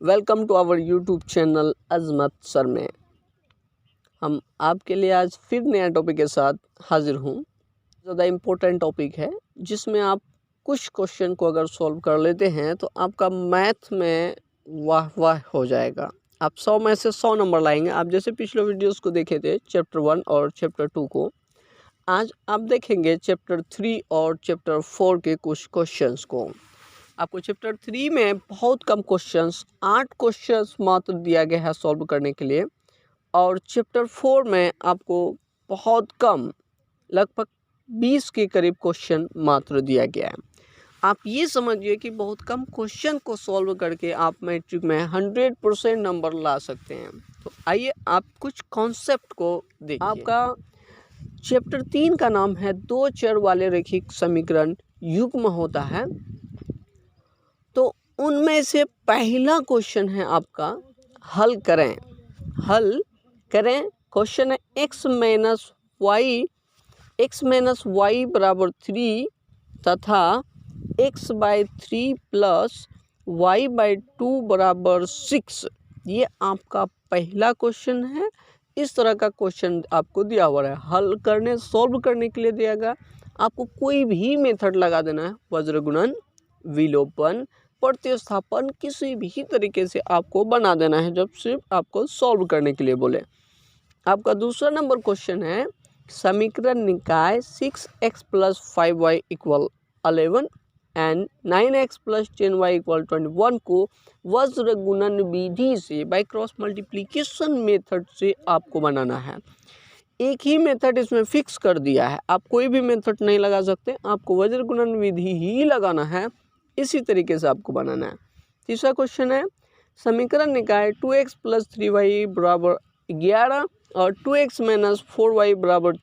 Welcome to our YouTube channel Azmat sir में। हम आपके लिए आज फिर नया टॉपिक के साथ हाजिर हूँ। ज़्यादा इम्पोर्टेंट टॉपिक है जिसमें आप कुछ क्वेश्चन को अगर सॉल्व कर लेते हैं तो आपका मैथ में वाह वाह हो जाएगा। आप 100 में से 100 नंबर लाएंगे। आप जैसे पिछले वीडियोस को देखे थे चैप्टर 1 और चैप्टर 2 को, आज आप देखेंगे चैप्टर 3 और चैप्टर 4 के कुछ क्वेश्चंस को। आपको चैप्टर 3 में बहुत कम क्वेश्चंस, 8 क्वेश्चंस मात्र दिया गया है सॉल्व करने के लिए, और चैप्टर 4 में आपको बहुत कम, लगभग 20 के करीब क्वेश्चन मात्र दिया गया है। आप ये समझिए कि बहुत कम क्वेश्चन को सॉल्व करके आप मैट्रिक में 100% नंबर ला सकते हैं। तो आइए आप कुछ कॉन्सेप्ट को देखिए। आपका चैप्टर 3 का नाम है दो चर वाले रैखिक समीकरण युग्म होता है। तो उनमें से पहला क्वेश्चन है आपका हल करें। क्वेश्चन है x माइनस वाई बराबर 3 तथा x/3 प्लस y/2 बराबर 6। ये आपका पहला क्वेश्चन है। इस तरह का क्वेश्चन आपको दिया हुआ है, हल करने सॉल्व करने के लिए दिया गया। आपको कोई भी मेथड लगा देना है, वज्र गुणन, विलोपन, प्रतिस्थापन, किसी भी तरीके से आपको बना देना है जब सिर्फ आपको सॉल्व करने के लिए बोले। आपका दूसरा नंबर क्वेश्चन है समीकरण निकाय 6x + 5y = 11 and 9x + 10y = 21 को वज्र गुणन विधि से बाय क्रॉस मल्टीप्लिकेशन मेथड से आपको बनाना है। एक ही मेथड इसमें फिक्स कर दिया है, आप कोई भी मेथड नहीं लगा सकते, आपको वज्र गुणन विधि ही लगाना है। इसी तरीके से आपको बनाना है। तीसरा क्वेश्चन है समीकरण निकाय 2x + 3y बराबर 11 और 2x - 4y बराबर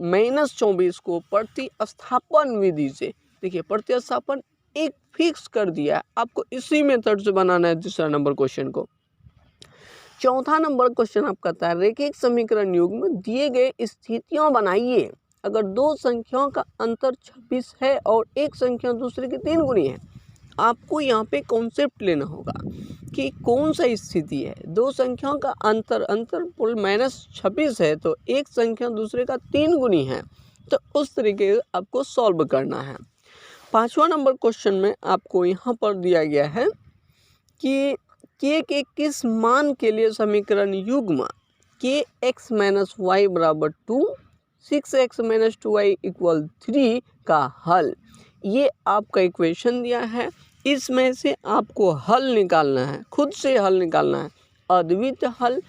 -24 को प्रतिस्थापन विधि से, देखिए प्रतिस्थापन एक फिक्स कर दिया है, आपको इसी मेथड से बनाना है तीसरा नंबर क्वेश्चन को। चौथा नंबर क्वेश्चन आपका था रैखिक समीकरण युग्म दिए गए स्थितियां बनाइए। अगर दो संख्याओं का अंतर 26 है और एक संख्या दूसरे की 3 गुनी है, आपको यहाँ पे कॉन्सेप्ट लेना होगा कि कौन सा स्थिति है। दो संख्याओं का अंतर -26 है तो एक संख्या दूसरे का 3 गुनी है, तो उस तरीके से आपको सॉल्व करना है। पांचवा नंबर क्वेश्चन में आपको यहाँ पर दिया गया है कि के किस मान के लिए समीकरण युग्म kx - y बराबर 2, 6x - 2y = 3 का हल। ये आपका इक्वेशन दिया है, इसमें से आपको हल निकालना है, खुद से हल निकालना है। अद्वितीय हल,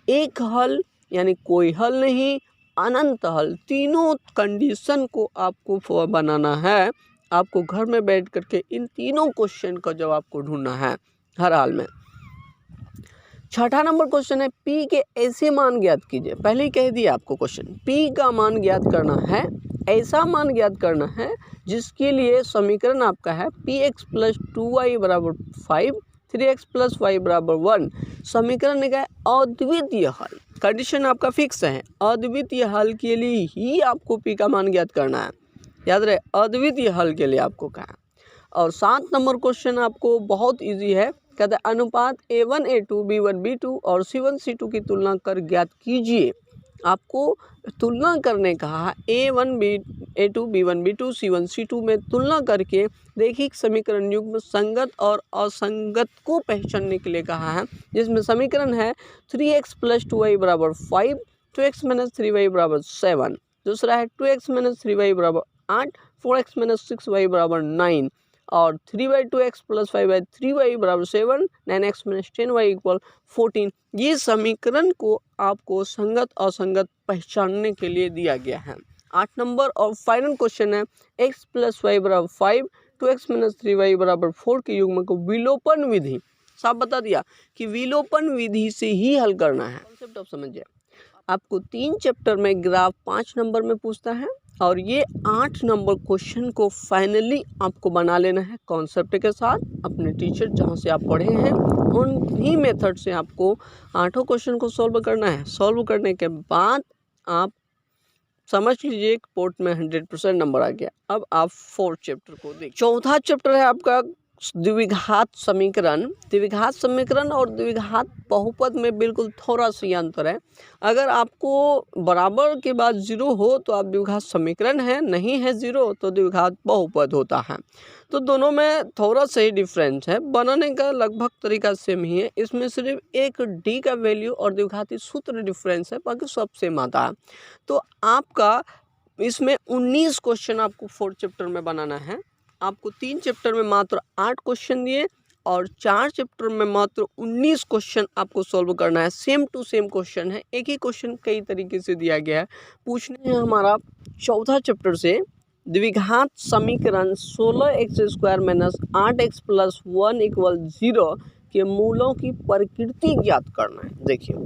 एक हल यानी कोई हल नहीं, अनंत हल, तीनों कंडीशन को आपको बनाना है। आपको घर में बैठ करके इन तीनों क्वेश्चन का जवाब को ढूंढना है हर हाल में। छठा नंबर क्वेश्चन है p के ऐसे मान ज्ञात कीजिए। पहले ही कह दिया आपको क्वेश्चन, p का मान ज्ञात करना है, ऐसा मान ज्ञात करना है जिसके लिए समीकरण आपका है px + 2y बराबर 5, 3x + y बराबर 1। समीकरण निकाय अद्वितीय हल, कंडीशन आपका फिक्स है, अद्वितीय हल के लिए ही आपको p का मान ज्ञात करना है। याद रहे, अद्वितीय हल के लिए आपको कहा। और 7 नंबर क्वेश्चन आपको बहुत ईजी है, कहते हैं अनुपात a1 a2 b1 b2 और c1 c2 की तुलना कर ज्ञात कीजिए। आपको तुलना करने कहा, a1 a2 b1 b2 c1 c2 में तुलना करके रैखिक समीकरण युग्म संगत और असंगत को पहचानने के लिए कहा है, जिसमें समीकरण है 3x + 2y बराबर 5, 2x - 3y बराबर 7। दूसरा है 2x - 3y बराबर 8, 4x - 6y बराबर 9 और 3/2x + 5/3y बराबर 7, 9x - 10y = 14। ये समीकरण को आपको संगत असंगत पहचानने के लिए दिया गया है। 8 नंबर और फाइनल क्वेश्चन है x + y बराबर 5, 2x - 3y बराबर 4 के युग्म को विलोपन विधि, साफ बता दिया कि विलोपन विधि से ही हल करना है। कॉन्सेप्ट आप समझिए। आपको 3 चैप्टर में ग्राफ 5 नंबर में पूछता है और ये 8 नंबर क्वेश्चन को फाइनली आपको बना लेना है कॉन्सेप्ट के साथ। अपने टीचर जहाँ से आप पढ़े हैं उन्हीं मेथड से आपको 8 क्वेश्चन को सॉल्व करना है। सॉल्व करने के बाद आप समझ लीजिए कि पोर्ट में 100% नंबर आ गया। अब आप 4 चैप्टर को देखिए। चौथा चैप्टर है आपका द्विघात समीकरण और द्विघात बहुपद में बिल्कुल थोड़ा सा अंतर है। अगर आपको बराबर के बाद जीरो हो तो आप द्विघात समीकरण है, नहीं है जीरो तो द्विघात बहुपद होता है। तो दोनों में थोड़ा सा ही डिफरेंस है, बनाने का लगभग तरीका सेम ही है। इसमें सिर्फ एक डी का वैल्यू और द्विघाती सूत्र डिफरेंस है, बाकी सब सेम आता है। तो आपका इसमें 19 क्वेश्चन आपको 4 चैप्टर में बनाना है। आपको 3 चैप्टर में मात्र 8 क्वेश्चन दिए और 4 चैप्टर में मात्र 19 क्वेश्चन आपको सॉल्व करना है। सेम टू सेम क्वेश्चन है, एक ही क्वेश्चन कई तरीके से दिया गया है। पूछने है हमारा 14 चैप्टर से द्विघात समीकरण 16x² - 8x + 1 = 0 के मूलों की प्रकृति ज्ञात करना है। देखिए,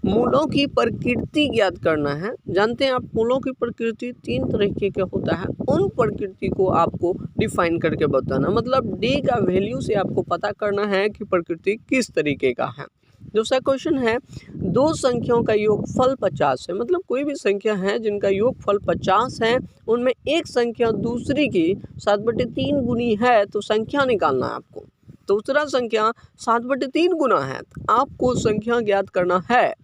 मूलों की प्रकृति ज्ञात करना है। जानते हैं आप मूलों की प्रकृति 3 तरीके का होता है, उन प्रकृति को आपको डिफाइन करके बताना, मतलब डी का वैल्यू से आपको पता करना है कि प्रकृति किस तरीके का है। दूसरा क्वेश्चन है, दो संख्याओं का योगफल 50 है, मतलब कोई भी संख्या है जिनका योगफल 50 है, उनमें एक संख्या दूसरी की 7/3 गुनी है तो संख्या निकालना है आपको। दूसरा संख्या 7/3 गुना है तो आपको संख्या ज्ञात करना है।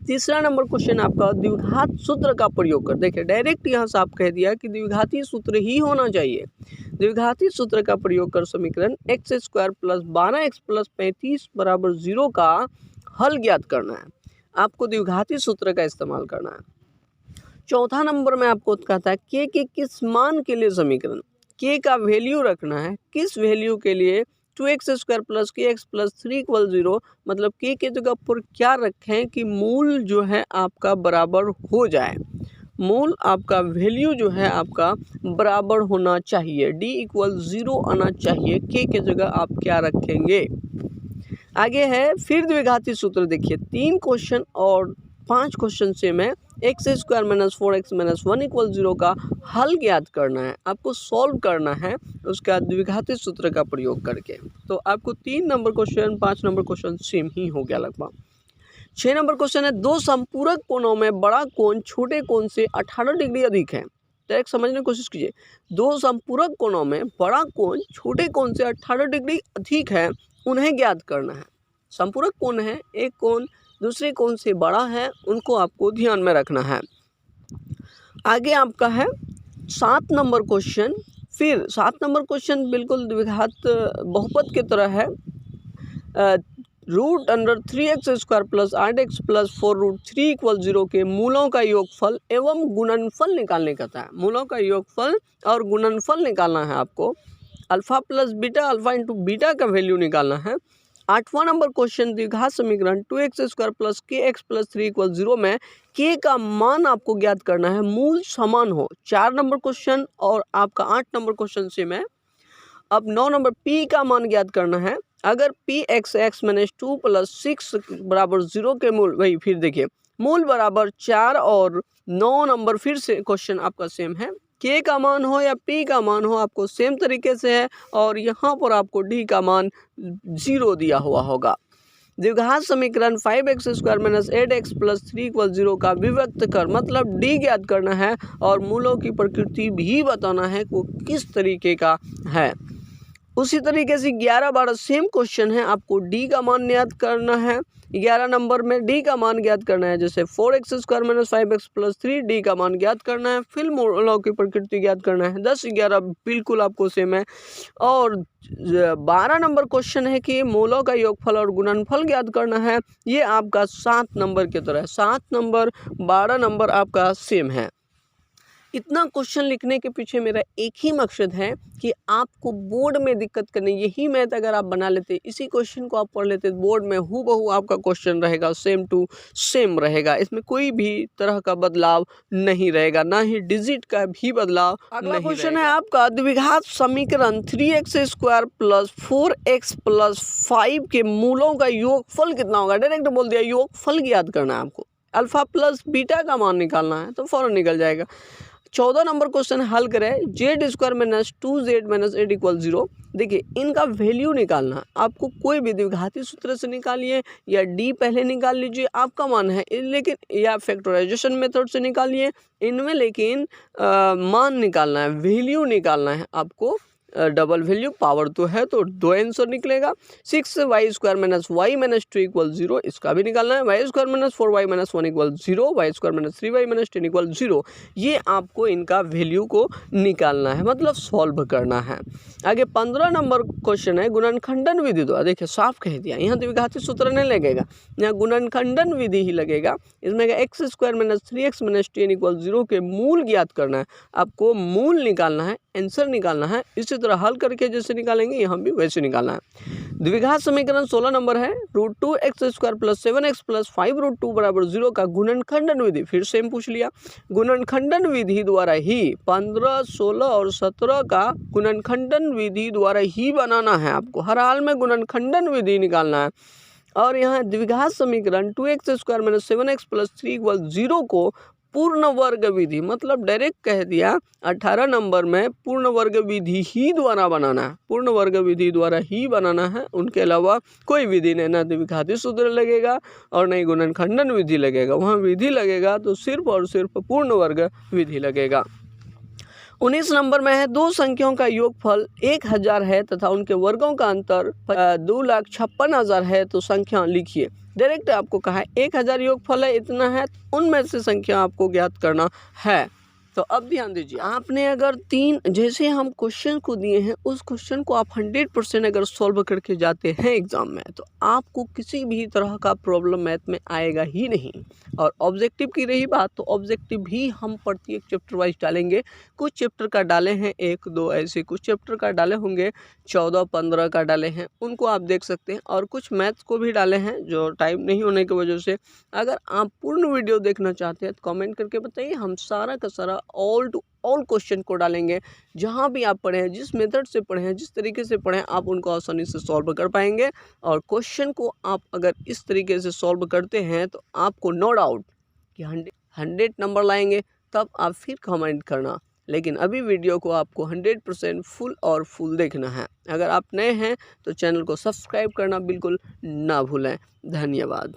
तीसरा नंबर क्वेश्चन आपका द्विघात सूत्र का प्रयोग कर। देखिए, डायरेक्ट यहाँ से आप कह दिया कि द्विघाती सूत्र ही होना चाहिए। द्विघाती सूत्र का प्रयोग कर समीकरण x² + 12x + 35 = 0 का हल ज्ञात करना है। आपको द्विघाती सूत्र का इस्तेमाल करना है। चौथा नंबर में आपको कहता है k के किस मान के लिए समीकरण, k का वैल्यू रखना है, किस वैल्यू के लिए 2x² + kx + 3 = 0, मतलब k के जगह पर क्या रखें कि मूल जो है आपका बराबर हो जाए। मूल आपका वैल्यू जो है आपका बराबर होना चाहिए, d = 0 आना चाहिए। k के जगह आप क्या रखेंगे। आगे है फिर द्विघाती सूत्र। देखिए, 3 क्वेश्चन और 5 क्वेश्चन सेम है। x² - 4x - 1 = 0 का हल ज्ञात करना है, आपको सॉल्व करना है उसका द्विघाती सूत्र का प्रयोग करके। तो आपको 3 नंबर क्वेश्चन 5 नंबर क्वेश्चन सेम ही हो गया लगभग। 6 नंबर क्वेश्चन है, दो संपूरक कोणों में बड़ा कोण छोटे कोण से 18 डिग्री अधिक है। डायरेक्ट समझने की कोशिश कीजिए, दो संपूरक कोणों में बड़ा कोण छोटे कोण से 18 डिग्री अधिक है, उन्हें ज्ञात करना है। संपूरक कोण है, एक कोण दूसरे कोण से बड़ा है, उनको आपको ध्यान में रखना है। आगे आपका है 7 नंबर क्वेश्चन। फिर 7 नंबर क्वेश्चन बिल्कुल द्विघात बहुपद की तरह है। √3x² + 8x + 4√3 = 0 के मूलों का योगफल एवं गुणनफल निकालने का था। मूलों का योगफल और गुणनफल निकालना है आपको। Alpha plus beta, alpha into beta का वैल्यू निकालना है। 8वां नंबर क्वेश्चन द्विघात समीकरण 2x² + kx + 3 = 0 में k का मान आपको ज्ञात करना है, मूल समान हो। 4 नंबर क्वेश्चन और आपका 8 नंबर क्वेश्चन सेम है। अब 9 नंबर p का मान ज्ञात करना है। अगर px(x - 2 + 6 = 0 के मूल, वही फिर देखिए मूल बराबर 4 और 9 नंबर फिर से क्वेश्चन आपका सेम है। k का मान हो या p का मान हो आपको सेम तरीके से है और यहाँ पर आपको d का मान 0 दिया हुआ होगा। द्विघात समीकरण 5x² - 8x + 3 = 0 का विभक्त कर, मतलब d ज्ञात करना है और मूलों की प्रकृति भी बताना है वो किस तरीके का है। उसी तरीके से 11-12 सेम क्वेश्चन है, आपको d का मान ज्ञात करना है। 11 नंबर में d का मान ज्ञात करना है, जैसे 4x² - 5x + 3 d का मान ज्ञात करना है, फिर मूलों की प्रकृति ज्ञात करना है। 10-11 बिल्कुल आपको सेम है। और 12 नंबर क्वेश्चन है कि मूलों का योगफल और गुणनफल ज्ञात करना है। ये आपका 7 नंबर की तरह है। 7 नंबर 12 नंबर आपका सेम है। इतना क्वेश्चन लिखने के पीछे मेरा एक ही मकसद है कि आपको बोर्ड में दिक्कत करनी। यही मैथ अगर आप बना लेते, इसी क्वेश्चन को आप पढ़ लेते, बोर्ड में हूबहू आपका क्वेश्चन रहेगा, सेम टू सेम रहेगा, इसमें कोई भी तरह का बदलाव नहीं रहेगा, ना ही डिजिट का भी बदलाव। अगला क्वेश्चन है आपका द्विघात समीकरण 3x² + 4x + 5 के मूलों का योगफल कितना होगा। डायरेक्ट बोल दिया, योगफल ज्ञात करना है आपको। अल्फा प्लस बीटा का मान निकालना है तो फौरन निकल जाएगा। 14 नंबर क्वेश्चन हल करें, z² - 2z - 8 = 0। देखिए, इनका वैल्यू निकालना, आपको कोई भी द्विघाती सूत्र से निकालिए या d पहले निकाल लीजिए, आपका मान है, लेकिन या फैक्टराइजेशन मेथड से निकालिए, इनमें लेकिन मान निकालना है, वैल्यू निकालना है आपको डबल वैल्यू, पावर तो है तो 2 आंसर निकलेगा। 6y² minus y minus 2 equal 0, इसका भी निकालना है। y² minus 4y minus 1 equal 0, y² minus 3y minus 10 equal 0। ये आपको इनका वैल्यू को निकालना है, मतलब सॉल्व करना है। आगे 15 नंबर क्वेश्चन है गुणनखंडन विधि द्वारा। देखिए साफ कह दिया, यहाँ द्विघाती सूत्र नहीं लगेगा, यहाँ गुणनखंडन विधि ही लगेगा। इसमें x² minus 3x minus 10 equal 0 के मूल ज्ञात करना है। आपको मूल निकालना है, आंसर निकालना है। इसी तरह हल करके जैसे निकालेंगे यहाँ भी वैसे निकालना है। द्विघात समीकरण 16 नंबर है √2x² प्लस 7x प्लस 5√2 बराबर 0 का गुणनखंडन विधि। फिर सेम पूछ लिया, गुणनखंडन विधि द्वारा ही 15, 16 और 17 का गुणनखंडन विधि द्वारा ही बनाना है। आपको हर हाल में गुणनखंडन विधि निकालना है। और यहाँ द्विघात समीकरण 2x² minus 7x plus 3 equal 0 को पूर्ण वर्ग विधि, मतलब डायरेक्ट कह दिया 18 नंबर में पूर्ण वर्ग विधि ही द्वारा बनाना है। पूर्ण वर्ग विधि द्वारा ही बनाना है, उनके अलावा कोई विधि नहीं, ना द्विघाती सूत्र लगेगा और नहीं गुणनखंडन विधि लगेगा। वहाँ विधि लगेगा तो सिर्फ और सिर्फ पूर्ण वर्ग विधि लगेगा। 19 नंबर में है दो संख्याओं का योगफल 1000 है तथा उनके वर्गों का अंतर 2,56,000 है, तो संख्या लिखिए। डायरेक्ट आपको कहा है 1000 योगफल है, इतना है, उनमें से संख्या आपको ज्ञात करना है। तो अब ध्यान दीजिए, आपने अगर तीन जैसे हम क्वेश्चन को दिए हैं उस क्वेश्चन को आप 100% अगर सॉल्व करके जाते हैं एग्जाम में, तो आपको किसी भी तरह का प्रॉब्लम मैथ में आएगा ही नहीं। और ऑब्जेक्टिव की रही बात, तो ऑब्जेक्टिव भी हम प्रत्येक चैप्टर वाइज डालेंगे। कुछ चैप्टर का डाले हैं 1, 2 ऐसे, कुछ चैप्टर का डाले होंगे 14, 15 का डाले हैं, उनको आप देख सकते हैं। और कुछ मैथ्स को भी डाले हैं जो टाइम नहीं होने की वजह से। अगर आप पूर्ण वीडियो देखना चाहते हैं तो कमेंट करके बताइए, हम सारा का सारा ऑल टू ऑल क्वेश्चन को डालेंगे। जहाँ भी आप पढ़े हैं, जिस मेथड से पढ़े हैं, जिस तरीके से पढ़े हैं, आप उनको आसानी से सॉल्व कर पाएंगे। और क्वेश्चन को आप अगर इस तरीके से सॉल्व करते हैं तो आपको नो डाउट कि 100 नंबर लाएंगे। तब आप फिर कमेंट करना, लेकिन अभी वीडियो को आपको 100% फुल और फुल देखना है। अगर आप नए हैं तो चैनल को सब्सक्राइब करना बिल्कुल ना भूलें। धन्यवाद।